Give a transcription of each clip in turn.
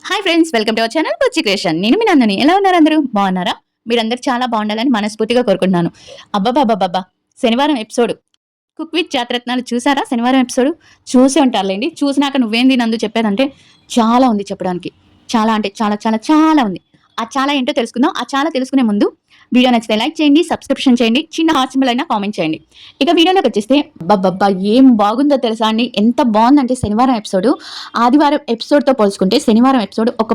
Hi friends, welcome to our channel Buchi creation. నేను మీ నందిని. ఎలా ఉన్నారు అందరూ? బాగున్నారా? మీరందరూ చాలా బాగుండాలని మనస్ఫూర్తిగా కోరుకుంటున్నాను. అబ్బబ్బబ్బబ్బా! శనివారం ఎపిసోడ్ కుక్ విత్ జాతరత్నాలు చూసారా? శనివారం ఎపిసోడ్ చూసే ఉంటారులేండి. చూసినాక నువ్వేంది నందు చెప్పేదంటే చాలా ఉంది చెప్పడానికి. చాలా అంటే చాలా చాలా చాలా ఉంది. ఆ చాలా ఏంటో తెలుసుకుందాం. ఆ చాలా తెలుసుకునే ముందు వీడియో నచ్చితే లైక్ చేయండి, సబ్స్క్రిప్షన్ చేయండి, చిన్న హార్ట్ సింబల్ అయినా కామెంట్ చేయండి. ఇక వీడియోలోకి వచ్చేస్తే అబ్బబ్బబ్బా! ఏం బాగుందో తెలుసా అండి? ఎంత బాగుందంటే శనివారం ఎపిసోడ్ ఆదివారం ఎపిసోడ్‌తో పోల్చుకుంటే శనివారం ఎపిసోడ్ ఒక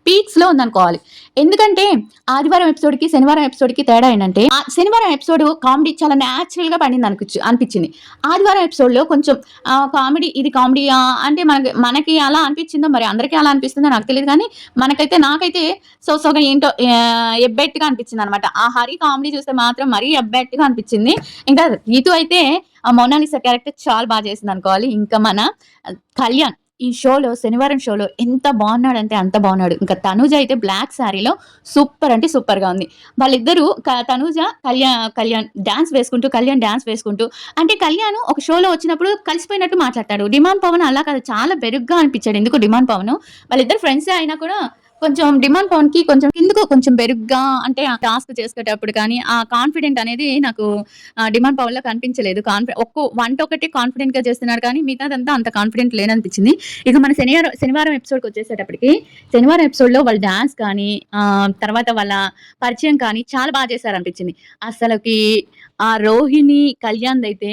పీక్స్‌లో ఉందనుకోవాలి. ఎందుకంటే ఆదివారం ఎపిసోడ్‌కి, శనివారం ఎపిసోడ్‌కి తేడా ఏంటంటే శనివారం ఎపిసోడ్ కామెడీ చాలా న్యాచురల్‌గా పండింది అనిపించింది. ఆదివారం ఎపిసోడ్‌లో కొంచెం కామెడీ ఇది కామెడీయా అంటే మనకి అలా అనిపించిందో మరి అందరికీ అలా అనిపిస్తుందో నాకు తెలీదు కానీ నాకైతే సోగా ఏంటో ఎబ్బెట్టుగా అనిపించిందనమాట. ఆ హరి కామెడీ చూస్తే మాత్రం మరీ ఎబ్బెట్టుగా అనిపించింది. ఇంకా రీతు అయితే ఆ మోనాలిసా క్యారెక్టర్ చాలా బాగా చేసిందనుకోవాలి. ఇంకా మన కళ్యాణ్ ఈ షోలో శనివారం షోలో ఎంత బాగున్నాడంటే అంత బాగున్నాడు. ఇంకా తనూజ అయితే బ్లాక్ శారీలో సూపర్ అంటే సూపర్‌గా ఉంది. వాళ్ళిద్దరూ తనూజ కళ్యాణ్ డాన్స్ వేసుకుంటూ కళ్యాణ్ డాన్స్ వేసుకుంటూ అంటే కళ్యాణ్ ఒక షోలో వచ్చినప్పుడు కలిసిపోయినట్టు మాట్లాడతాడు. డిమాండ్ పవన్ అలా కాదు, చాలా బెరుగ్గా అనిపించాడు. ఎందుకో డిమాండ్ పవన్ వాళ్ళిద్దరు ఫ్రెండ్సే అయినా కూడా కొంచెం డిమాండ్ పవన్‌కి కొంచెం ఎందుకో కొంచెం బెరుగ్గా అంటే ఆ టాస్క్ చేసేటప్పుడు కానీ ఆ కాన్ఫిడెంట్ అనేది నాకు డిమాండ్ పవన్‌లో కనిపించలేదు. వంట ఒకటి కాన్ఫిడెంట్‌గా చేస్తున్నాడు కానీ మిగతాదంతా అంత కాన్ఫిడెంట్ లేననిపించింది. ఇక మన శనివారం ఎపిసోడ్‌కి వచ్చేసేటప్పటికి శనివారం ఎపిసోడ్‌లో వాళ్ళ డాన్స్ కానీ తర్వాత వాళ్ళ పరిచయం కానీ చాలా బాగా చేశారనిపించింది. అసలకి ఆ రోహిణి కళ్యాణ్‌దైతే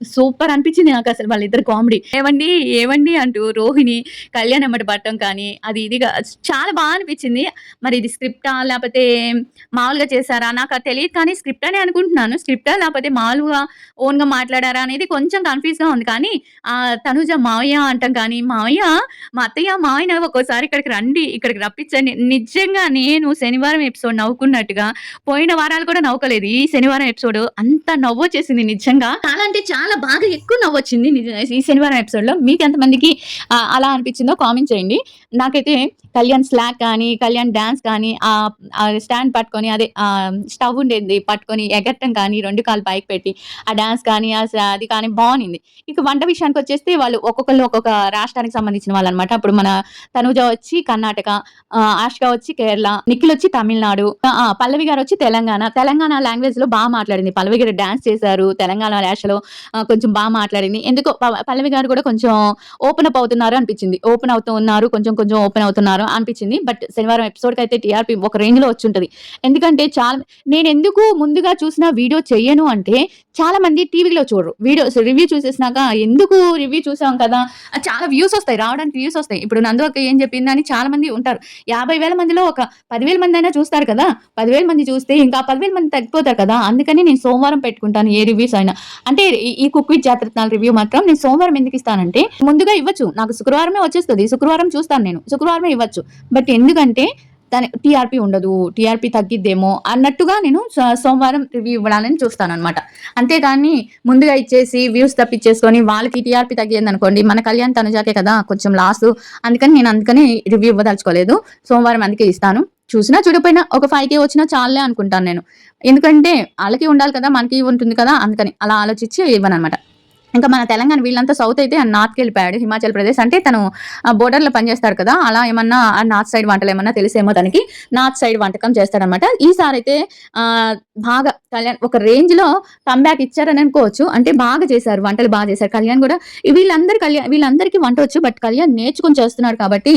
సూపర్ అనిపించింది నాకసలు వాళ్ళిద్దరు కామెడీ. ఏవండీ ఏవండీ అంటూ రోహిణి కళ్యాణ్ ఎమ్మట పడటం కానీ అది ఇదిగా చాలా బా అనిపించింది. మరి ఇది స్క్రిప్టా లేపోతే మామూలుగా చేశారా నాకు తెలీదు కానీ స్క్రిప్ట్ అనే అనుకుంటున్నాను. స్క్రిప్టా లేపోతే మామూలుగా ఓన్‌గా మాట్లాడారా అనేది కొంచెం కన్‌ఫ్యూజ్‌గా ఉంది. కానీ తనుజ మావయ్య అంటం కానీ, మావయ్య మా అత్తయ్య, మావయ్యని ఒక్కోసారి ఇక్కడికి రండి, ఇక్కడికి రప్పించండి. నిజంగా నేను శనివారం ఎపిసోడ్ నవ్వుకున్నట్టుగా పోయిన వారాలు కూడా నవ్వుకోలేదు. ఈ శనివారం ఎపిసోడ్ అంత నవ్వొచ్చేసింది నిజంగా. చాలా అంటే చాలా బాగా ఎక్కువ నవ్వొచ్చింది ఈ శనివారం ఎపిసోడ్‌లో. మీకెంతమందికి అలా అనిపించిందో కామెంట్ చేయండి. నాకైతే కళ్యాణ్ స్లాగ్ కానీ, కళ్యాణ్ డాన్స్ కానీ, స్టాండ్ పట్టుకొని అదే స్టవ్ ఉండేది పట్టుకొని ఎగరటం కానీ, 2 కాళ్ళు పైకి పెట్టి ఆ డాన్స్ కానీ, అది కానీ బావునింది. ఇక వంట విషయానికొచ్చేస్తే వాళ్ళు ఒక్కొక్కళ్ళు ఒక్కొక్క రాష్ట్రానికి సంబంధించిన వాళ్ళనమాట. అప్పుడు మన తనుజ వచ్చి కర్ణాటక, ఆష్క వచ్చి కేరళ, నిఖిల్ వచ్చి తమిళనాడు, పల్లవి గారొచ్చి తెలంగాణ. తెలంగాణ లాంగ్వేజ్‌లో బా మాట్లాడింది. పల్లవి గారు డాన్స్ చేశారు. తెలంగాణ యాసలో కొంచెం బా మాట్లాడింది. ఎందుకో పల్లవి గారు కూడా కొంచెం ఓపెన్ అప్ అవుతున్నారు అనిపించింది. ఓపెన్ అవుతూ ఉన్నారు. కొంచెం కొంచెం ఓపెన్ అవుతున్నారు అనిపించింది. బట్ శనివారం ఎపిసోడ్‌కైతే టీఆర్‌పీ ఒక రేంజ్‌లో వచ్చుంటది. ఎందుకంటే నేనెందుకు ముందుగా చూసిన వీడియో చెయ్యను అంటే చాలా మంది టీవీలో చూడరు. వీడియోస్ రివ్యూ చూసేసినాక ఎందుకు రివ్యూ చూసాం కదా! చాలా వ్యూస్ వస్తాయి. రావడానికి వ్యూస్ వస్తాయి. ఇప్పుడు నందు అక్క ఏం చెప్పిందని చాలా మంది ఉంటారు. 50,000 మందిలో ఒక 10,000 మందైనా చూస్తారు కదా! 10,000 మంది చూస్తే ఇంకా 10,000 మంది తగ్గిపోతారు కదా! అందుకని నేను సోమవారం పెట్టుకుంటాను ఏ రివ్యూస్ అయినా. అంటే ఈ కుక్ విత్ జాతరత్నాల రివ్యూ మాత్రం నేను సోమవారం ఎందుకు ఇస్తానంటే ముందుగా ఇవ్వచ్చు. నాకు శుక్రవారమే వచ్చేస్తది. శుక్రవారం చూస్తాను నేను. శుక్రవారమే ఇవ్వచ్చు. బట్ ఎందుకంటే టీఆర్‌పీ ఉండదు. టీఆర్‌పీ తగ్గిద్దేమో అన్నట్టుగా నేను సోమవారం రివ్యూ ఇవ్వడాలని చూస్తాననమాట. అంతేగాని ముందుగా ఇచ్చేసి వ్యూస్ తప్పిచ్చేసుకొని వాళ్ళకి టీఆర్‌పీ తగ్గిందనుకోండి మన కళ్యాణ్ తనుజాకే కదా కొంచెం లాసు. అందుకని రివ్యూ ఇవ్వదలుచుకోలేదు. సోమవారం అందుకే ఇస్తాను. చూసినా చూడకపోయినా ఒక 5,000 వచ్చినా చాలులే అనుకుంటాను నేను. ఎందుకంటే ఆళ్ళకి ఉండాలి కదా! మనకి ఉంటుంది కదా! అందుకని అలా ఆలోచించి ఇవ్వననమాట. ఇంకా మన తెలంగాణ వీళ్ళంతా సౌత్ అయితే నార్త్‌కెళ్ళిపోయాడు. హిమాచల్ ప్రదేశ్ అంటే తను బోర్డర్‌లో పనిచేస్తాడు కదా! అలా ఏమన్నా నార్త్ సైడ్ వంటలేమన్నా తెలిసేమో తనకి. నార్త్ సైడ్ వంటకం చేస్తాడనమాట. ఈసారైతే బాగా కళ్యాణ్ ఒక రేంజ్‌లో కమ్‌బ్యాక్ ఇచ్చారని అనుకోవచ్చు. అంటే బాగా చేశారు. వంటలు బాగా చేశారు. కళ్యాణ్ కూడా వీళ్ళందరికీ వంటొచ్చు. బట్ కళ్యాణ్ నేర్చుకొని చేస్తున్నాడు కాబట్టి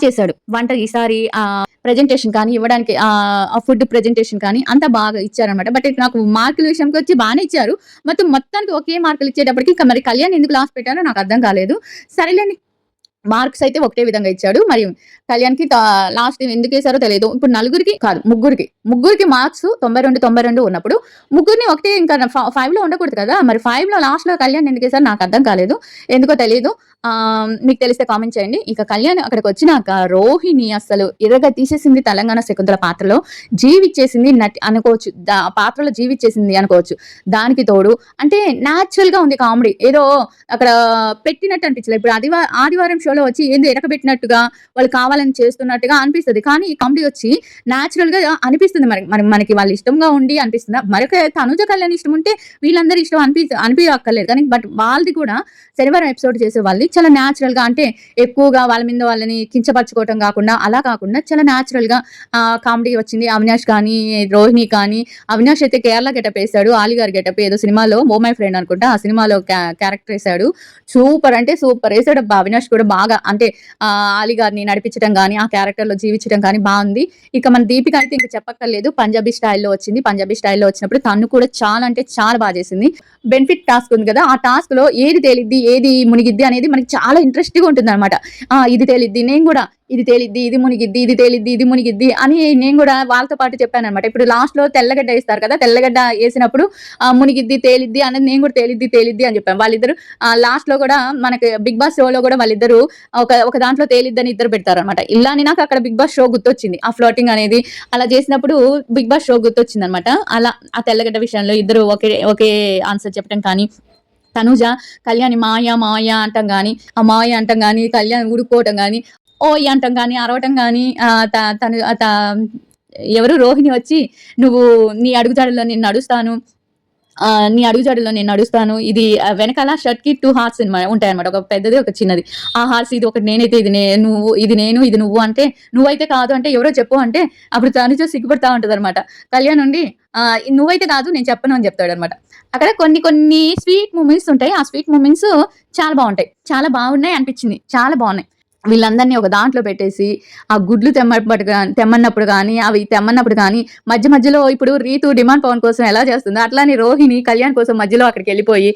చేశాడు. వంట ఈసారి ప్రెజెంటేషన్ కానీ ఇవ్వడానికి ఆ ఫుడ్ ప్రెజెంటేషన్ కానీ అంతా బాగా ఇచ్చారనమాట. బట్ నాకు మార్కుల విషయంకొచ్చి బానే ఇచ్చారు. మొత్తానికి ఒకే మార్కులు ఇచ్చేటప్పటికి ఇక మరి కళ్యాణ్ ఎందుకు లాస్ పెట్టారో నాకు అర్థం కాలేదు. సరేలేండి. మార్క్స్ అయితే ఒకటే విధంగా ఇచ్చాడు. మరి కళ్యాణ్‌కి లాస్ట్ ఎందుకేసారో తెలీదు. ఇప్పుడు నలుగురికి కాదు ముగ్గురికి మార్క్స్ 92, 92 ఉన్నప్పుడు ముగ్గురిని ఒకటే ఇంకా 5లో ఉండకూడదు కదా! మరి 5లో లాస్ట్‌లో కళ్యాణ్ ఎందుకేసారో నాకు అర్థం కాలేదు. ఎందుకో తెలీదు. మీకు తెలిస్తే కామెంట్ చేయండి. ఇక కళ్యాణ్ అక్కడికొచ్చినాక రోహిణి అసలు ఇరగ తీసేసింది తెలంగాణ శకుంతల పాత్రలో. జీవిచ్చేసింది అనుకోవచ్చు. పాత్రలో జీవిచ్చేసింది అనుకోవచ్చు. దానికి తోడు అంటే నేచురల్‌గా ఉంది కామెడీ. ఏదో అక్కడ పెట్టినట్టు అనిపించలేదు. ఇప్పుడు ఆదివారం షోలో షోలో వచ్చి ఏందో ఎరకబెట్టినట్టుగా వాళ్ళు కావాలని చేస్తున్నట్టుగా అనిపిస్తది. కానీ ఈ కామెడీ వచ్చి నేచురల్‌గా అనిపిస్తుంది మనకి వాళ్ళు ఇష్టంగా ఉండి అనిపిస్తుందా? మరొక తనుజ కళ్యాణ్ ఇష్టం ఉంటే వీళ్ళందరి ఇష్టం అనిపియక్కర్లేదు. కానీ బట్ వాళ్ళది కూడా శనివారం ఎపిసోడ్ చేసేవాళ్ళది చాలా నేచురల్‌గా అంటే ఎక్కువగా వాళ్ళ మీద వాళ్ళని కించపరచుకోవటం కాకుండా అలా కాకుండా చాలా నేచురల్‌గా కామెడీ వచ్చింది. అవినాష్ కానీ, రోహిణి కానీ అవినాష్ అయితే కేరళ గెటప్ ఏసాడు. ఆలి గారి గెటప్ ఏదో సినిమాలో 'ఓ మై ఫ్రెండ్' అనుకుంటా. ఆ సినిమాలో క్యారెక్టర్ ఏసాడు. సూపర్ అంటే సూపర్ ఏసాడబ్బా! అవినాష్ కూడా బాగా అంటే ఆలి గారిని నడిపించడం గానీ, ఆ క్యారెక్టర్‌లో జీవించడం కానీ బావుంది. ఇక మన దీపిక అయితే ఇంక చెప్పక్కర్లేదు. పంజాబీ స్టైల్‌లో వచ్చింది. పంజాబీ స్టైల్‌లో వచ్చినప్పుడు తను కూడా చాలా అంటే చాలా బా చేసింది. బెనిఫిట్ టాస్క్ ఉంది కదా! ఆ టాస్క్‌లో ఏది తేలిద్ది, ఏది మునిగిద్ది అనేది మనకి చాలా ఇంట్రెస్ట్‌గా ఉంటుందన్నమాట. ఇది తేలిద్ది, నేను కూడా ఇది తేలిద్ది, ఇది మునిగిద్ది, ఇది తేలిద్ది, ఇది మునిగిద్ది అని నేను కూడా వాళ్ళతో పాటు చెప్పానన్నమాట. ఇప్పుడు లాస్ట్‌లో తెల్లగడ్డ ఏస్తారు కదా! తెల్లగడ్డ ఏసినప్పుడు మునిగిద్ది, తేలిద్ది అనేది నేను కూడా తేలిద్ది, తేలిద్ది అని చెప్పాను. వాళ్ళిద్దరు లాస్ట్‌లో కూడా మనకి 'బిగ్ బాస్' షోలో కూడా వాళ్ళిద్దరూ ఒక దాంట్లో తేలిద్దని ఇద్దరు పెడతారన్నమాట. ఇలానే నాకు అక్కడ 'బిగ్ బాస్' షో గుర్తొచ్చింది. ఆ ఫ్లోటింగ్ అనేది అలా చేసినప్పుడు 'బిగ్ బాస్' షో గుర్తొచ్చిందన్నమాట. అలా ఆ తెల్లగడ్డ విషయంలో ఇద్దరు ఒకే ఆన్సర్ చెప్పడం కానీ, తనుజ కళ్యాణి మాయ అంటం గాని, ఆ మాయ అంటం గాని, కళ్యాణ్ ఉడుక్కోవటం గాని, ఓయ్ అంటం గాని, అరవటం గాని తను ఎవరు రోహిణి వచ్చి నువ్వు నీ అడుగుజాడల్లో నేను నడుస్తాను. నీ అడుగుజాడల్లో నేను నడుస్తాను. ఇది వెనకాల షర్ట్‌కి 2 హార్ట్స్ ఉంటాయన్నమాట. ఒక పెద్దది, ఒక చిన్నది. ఆ హార్ట్స్ ఇది ఒకటి నేనైతే ఇది నువ్వు, ఇది నేను, ఇది నువ్వు అంటే, నువ్వైతే కాదు అంటే ఎవరో చెప్పు అంటే, అప్పుడు తనుజ సిగ్గుపడతా ఉంటదన్నమాట. కళ్యాణ్ ఉండి నువ్వైతే కాదు నేను చెప్పను అని చెప్తాడన్నమాట. అక్కడ కొన్ని స్వీట్ మూమెంట్స్ ఉంటాయి. ఆ స్వీట్ మూమెంట్స్ చాలా బావుంటాయి. చాలా బాగున్నాయి అనిపించింది. చాలా బావున్నాయి. వీళ్ళందరినీ ఒక దాంట్లో పెట్టేసి, ఆ గుడ్లు తెమ్మన్నప్పుడు గానీ, అవి తెమ్మన్నప్పుడు గానీ, మధ్యలో ఇప్పుడు రీతు డిమాండ్ పవన్ కోసం ఎలా చేస్తుందో, అట్లానే రోహిణి కళ్యాణ్ కోసం మధ్యలో అక్కడికెళ్ళిపోయి,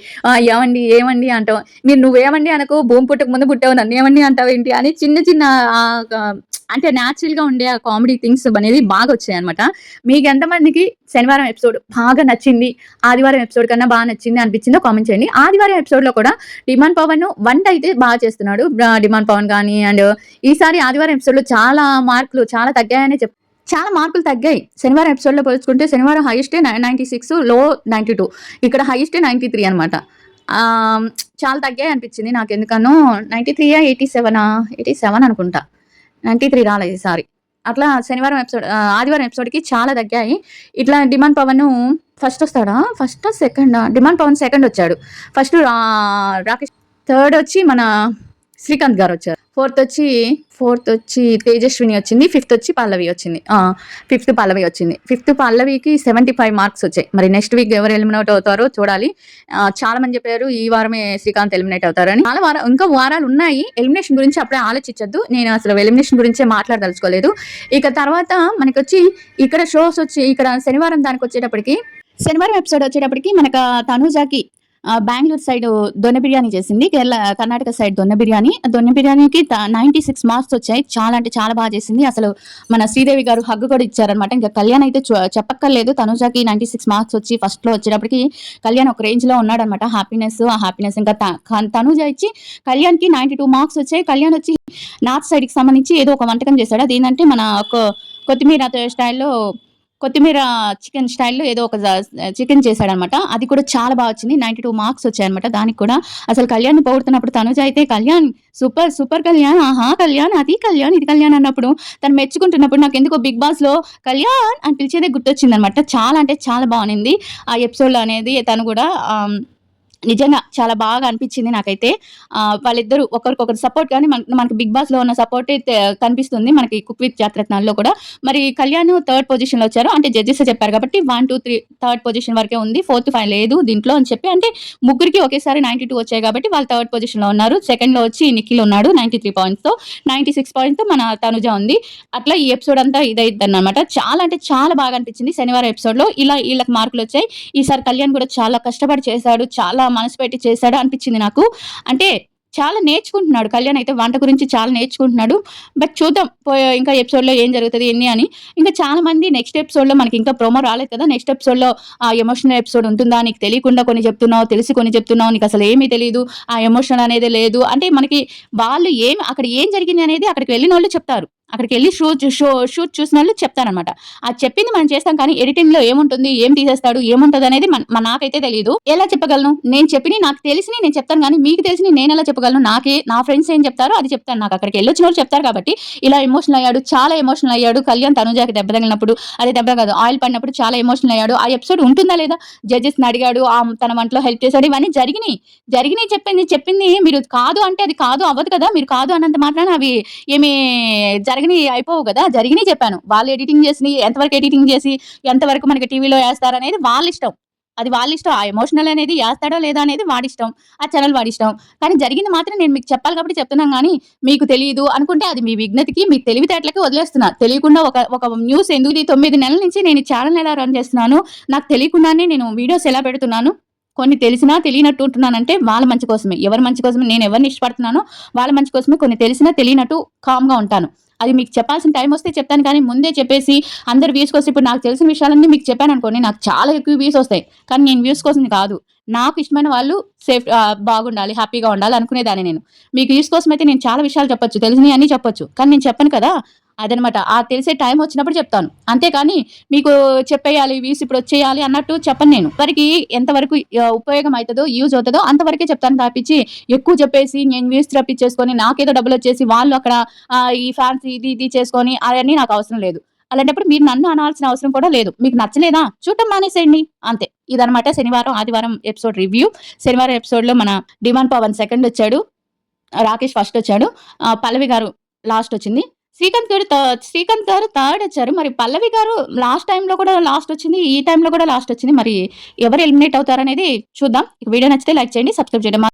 ఏవండి అంటావు. నువ్వేవండి అనకు, భూమి పుట్టక ముందు పుట్టావు, నన్నేవండి అంటావేంటి అని చిన్న అంటే నేచురల్‌గా ఉండే ఆ కామెడీ థింగ్స్ అనేది బాగా వచ్చాయన్నమాట. మీకెంతమందికి శనివారం ఎపిసోడ్ బాగా నచ్చింది, ఆదివారం ఎపిసోడ్ కన్నా బాగా నచ్చింది అనిపించిందో కామెంట్ చేయండి. ఆదివారం ఎపిసోడ్‌లో కూడా డిమాండ్ పవన్ వంట అయితే బాగా చేస్తున్నాడు. డిమాండ్ పవన్ గానీ అండ్ ఈసారి ఆదివారం ఎపిసోడ్‌లో చాలా మార్కులు చాలా తగ్గాయనే చాలా మార్కులు తగ్గాయి. శనివారం ఎపిసోడ్‌లో పోల్చుకుంటే శనివారం హైయెస్టే 96, లో 92. ఇక్కడ హైయెస్టే 93 అనమాట. చాలా తగ్గాయి అనిపించింది నాకెందుకనో. 93 87 అనుకుంటా. 93 రాలేదు ఈసారి. అట్లా ఆదివారం ఎపిసోడ్‌కి చాలా తగ్గాయి. ఇట్లా డిమాండ్ పవన్ ఫస్ట్ వస్తాడా? ఫస్టా? సెకండా? డిమాండ్ పవన్ సెకండ్ వచ్చాడు. ఫస్ట్ రాకేష్, థర్డ్ వచ్చి మన శ్రీకాంత్ గారు వచ్చారు. ఫోర్త్ వచ్చి తేజస్విని వచ్చింది. ఫిఫ్త్ వచ్చి పల్లవి వచ్చింది. ఫిఫ్త్ పల్లవికి 75 మార్క్స్ వచ్చాయి. మరి నెక్స్ట్ వీక్ ఎవరు ఎలిమినేట్ అవుతారో చూడాలి. చాలా మంది చెప్పారు ఈ వారమే శ్రీకాంత్ ఎలిమినేట్ అవుతారని. ఇంకా వారాలు ఉన్నాయి. ఎలిమినేషన్ గురించి అప్పుడే ఆలోచించొద్దు. నేను అసలు ఎలిమినేషన్ గురించే మాట్లాడదలుచుకోలేదు. ఇక తర్వాత మనకొచ్చి ఇక్కడ షోస్ వచ్చి ఇక్కడ శనివారం ఎపిసోడ్ వచ్చేటప్పటికి మనకు తనూజాకి బెంగుళూరు సైడ్ దొన్న బిర్యానీ చేసింది. కర్ణాటక సైడ్ దొన్న బిర్యానీకి 96 మార్క్స్ వచ్చాయి. చాలా అంటే చాలా బాగా చేసింది. అసలు మన శ్రీదేవి గారు హగ్గు కూడా ఇచ్చారనమాట. ఇంకా కళ్యాణ్ అయితే చెప్పక్కర్లేదు. తనుజాకి 96 మార్క్స్ వచ్చి ఫస్ట్ లో వచ్చేటప్పటికి కళ్యాణ్ ఒక రేంజ్ లో ఉన్నాడనమాట. ఆ హ్యాపీనెస్ ఇంకా తనుజ ఇచ్చి కళ్యాణ్ కి 92 మార్క్స్ వచ్చాయి. కళ్యాణ్ వచ్చి నార్త్ సైడ్ కి సంబంధించి ఏదో ఒక వంటకం చేశాడు. అదేంటంటే మన కొత్తిమీర చికెన్ స్టైల్లో ఏదో ఒక చికెన్ చేశాడనమాట. అది కూడా చాలా బాగా వచ్చింది. 92 మార్క్స్ వచ్చాయనమాట. దానికి కూడా అసలు కళ్యాణ్ పొగుడుతున్నప్పుడు తనుజ అయితే కళ్యాణ్ సూపర్ కళ్యాణ్, కళ్యాణ్ అది కళ్యాణ్ ఇది కళ్యాణ్ అన్నప్పుడు తను మెచ్చుకుంటున్నప్పుడు నాకు ఎందుకో బిగ్ బాస్ లో కళ్యాణ్ అని పిలిచేదే గుర్తొచ్చింది అనమాట. చాలా అంటే చాలా బాగుంది ఆ ఎపిసోడ్ లో అనేది. తను కూడా నిజంగా చాలా బాగా అనిపించింది నాకైతే. వాళ్ళిద్దరూ ఒకరికొకరు సపోర్ట్ కానీ మనకి బిగ్ బాస్ లో ఉన్న సపోర్టే కనిపిస్తుంది మనకి కుక్ విత్ జాతరత్నాల్లో కూడా. మరి కళ్యాణ్ థర్డ్ పొజిషన్ లో వచ్చారు అంటే జడ్జెస్ చెప్పారు కాబట్టి 1, 2, 3 థర్డ్ పొజిషన్ వరకే ఉంది. 4th, 5 లేదు దీంట్లో అని చెప్పి, అంటే ముగ్గురికి ఒకేసారి 92 వచ్చాయి కాబట్టి వాళ్ళు థర్డ్ పొజిషన్ లో ఉన్నారు. సెకండ్ లో వచ్చి నిఖిల్ ఉన్నాడు 93 పాయింట్స్ తో. 96 పాయింట్స్ తో మన తనుజ ఉంది. అట్లా ఈ ఎపిసోడ్ అంతా ఇదైద్ది అన్నమాట. చాలా అంటే చాలా బాగా అనిపించింది శనివారం ఎపిసోడ్ లో. వీళ్ళకి మార్కులు వచ్చాయి. ఈసారి కళ్యాణ్ కూడా చాలా కష్టపడి చేశాడు, చాలా మనసు పెట్టి చేశాడు అనిపించింది నాకు. అంటే చాలా నేర్చుకుంటున్నాడు కళ్యాణ్ అయితే, వంట గురించి చాలా నేర్చుకుంటున్నాడు. బట్ చూద్దాం ఇంకా ఎపిసోడ్ లో ఏం జరుగుతుంది ఎన్ని అని. ఇంకా చాలా మంది నెక్స్ట్ ఎపిసోడ్ లో మనకి ఇంకా ప్రోమో రాలేదు కదా, నెక్స్ట్ ఎపిసోడ్ లో ఆ ఎమోషనల్ ఎపిసోడ్ ఉంటుందా, నీకు తెలియకుండా కొన్ని చెప్తున్నావు, తెలిసి కొన్ని చెప్తున్నావు, నీకు అసలు ఏమీ తెలియదు, ఆ ఎమోషనల్ అనేది లేదు అంటే మనకి వాళ్ళు అక్కడ ఏం జరిగింది అనేది అక్కడికి వెళ్ళిన వాళ్ళు చెప్తారు. అక్కడికి వెళ్ళి షూట్ చూసిన వాళ్ళు చెప్తారనమాట. అది చెప్పింది మనం చేస్తాం, కానీ ఎడిటింగ్ లో ఏముంటుంది, ఏం తీసేస్తాడు, ఏముంటది అనేది నాకైతే తెలియదు. ఎలా చెప్పగలను? నేను చెప్పిన నాకు తెలిసి నేను చెప్తాను, కానీ మీకు తెలిసి నేను ఎలా చెప్పగలను? నా ఫ్రెండ్స్ ఏం చెప్తారో అది చెప్తాను. నాకు అక్కడికి వెళ్ళొచ్చిన వాళ్ళు చెప్తారు కాబట్టి ఇలా ఎమోషనల్ అయ్యాడు, చాలా ఎమోషనల్ అయ్యాడు. కళ్యాణ్ తనుజాకి దెబ్బ తగిలినప్పుడు, అదే దెబ్బ కాదు, ఆయిల్ పడినప్పుడు చాలా ఎమోషనల్ అయ్యాడు. ఆ ఎపిసోడ్ ఉంటుందా లేదా? జడ్జెస్ ని అడిగాడు, తన వంటలో హెల్ప్ చేశాడు. ఇవన్నీ జరిగినాయి చెప్పింది మీరు కాదు అంటే అది కాదు అవ్వదు కదా. మీరు కాదు అన్నంత మాత్రాన అవి ఏమి జరగని అయిపోవు కదా. జరిగినాయి చెప్పాను. వాళ్ళు ఎడిటింగ్ చేసి ఎంతవరకు ఎడిటింగ్ చేసి ఎంతవరకు మనకి టీవీలో వేస్తారనేది వాళ్ళ ఇష్టం. అది వాళ్ళ ఇష్టం. ఆ ఎమోషనల్ అనేది వేస్తాడో లేదా అనేది వాడిష్టం. ఆ ఛానల్ వాడిష్టం. కానీ జరిగింది మాత్రం నేను మీకు చెప్పాలి కాబట్టి చెప్తున్నాను, కానీ మీకు తెలియదు అనుకుంటే అది మీ విజ్ఞతకి, మీ తెలివితేటలకి వదిలేస్తున్నా. తెలియకుండా ఒక న్యూస్ ఎందుకు 9 నెలల నుంచి నేను ఈ ఛానల్ ఎలా రన్ చేస్తున్నాను, నాకు తెలియకుండానే నేను వీడియోస్ ఎలా పెడుతున్నాను, కొన్ని తెలిసినా తెలియనట్టు ఉంటున్నానంటే వాళ్ళ మంచి కోసమే. ఎవరి మంచి కోసమే, నేను ఎవరిని ఇష్టపడుతున్నానో వాళ్ళ మంచి కోసమే. కొన్ని తెలిసినా తెలియనట్టు కామ్గా ఉంటాను. అది మీకు చెప్పాల్సిన టైం వస్తే చెప్తాను, కానీ ముందే చెప్పేసి అందరు వ్యూస్ కోసం ఇప్పుడు నాకు తెలిసిన విషయాలన్నీ మీకు చెప్పాను అనుకోండి, నాకు చాలా ఎక్కువ వ్యూస్ వస్తాయి. కానీ నేను వ్యూస్ కోసం కాదు, నాకు ఇష్టమైన వాళ్ళు బాగుండాలి, హ్యాపీగా ఉండాలి అనుకునేదాన్ని నేను. మీకు వ్యూస్ కోసం అయితే నేను చాలా విషయాలు చెప్పొచ్చు, తెలిసినవి అన్నీ చెప్పొచ్చు, కానీ నేను చెప్పను కదా. అదనమాట. ఆ తెలిసే టైం వచ్చినప్పుడు చెప్తాను. అంతేకాని మీకు చెప్పేయాలి, వ్యూస్ ఇప్పుడు వచ్చేయాలి అన్నట్టు చెప్పను నేను. వారికి ఎంతవరకు ఉపయోగం అవుతుందో, యూజ్ అవుతుందో అంతవరకే చెప్తాను తప్పించి ఎక్కువ చెప్పేసి నేను వ్యూస్ రప్పించేసుకొని నాకేదో డబ్బులు వచ్చేసి వాళ్ళు అక్కడ ఈ ఫ్యాన్స్ ఇది చేసుకొని అవన్నీ నాకు అవసరం లేదు. అలాంటప్పుడు మీరు నన్ను అనాల్సిన అవసరం కూడా లేదు. మీకు నచ్చలేదా చూడటం మానేసేయండి, అంతే. ఇదనమాట శనివారం ఆదివారం ఎపిసోడ్ రివ్యూ. శనివారం ఎపిసోడ్ లో మన డిమాండ్ పవన్ సెకండ్ వచ్చాడు, రాకేష్ ఫస్ట్ వచ్చాడు, పల్లవి గారు లాస్ట్ వచ్చింది, శ్రీకాంత్ గారు థర్డ్ వచ్చారు. మరి పల్లవి గారు లాస్ట్ టైంలో కూడా లాస్ట్ వచ్చింది, ఈ టైంలో కూడా లాస్ట్ వచ్చింది. మరి ఎవరు ఎలిమినేట్ అవుతారనేది చూద్దాం. వీడియో నచ్చితే లైక్ చేయండి, సబ్స్క్రైబ్ చేయండి.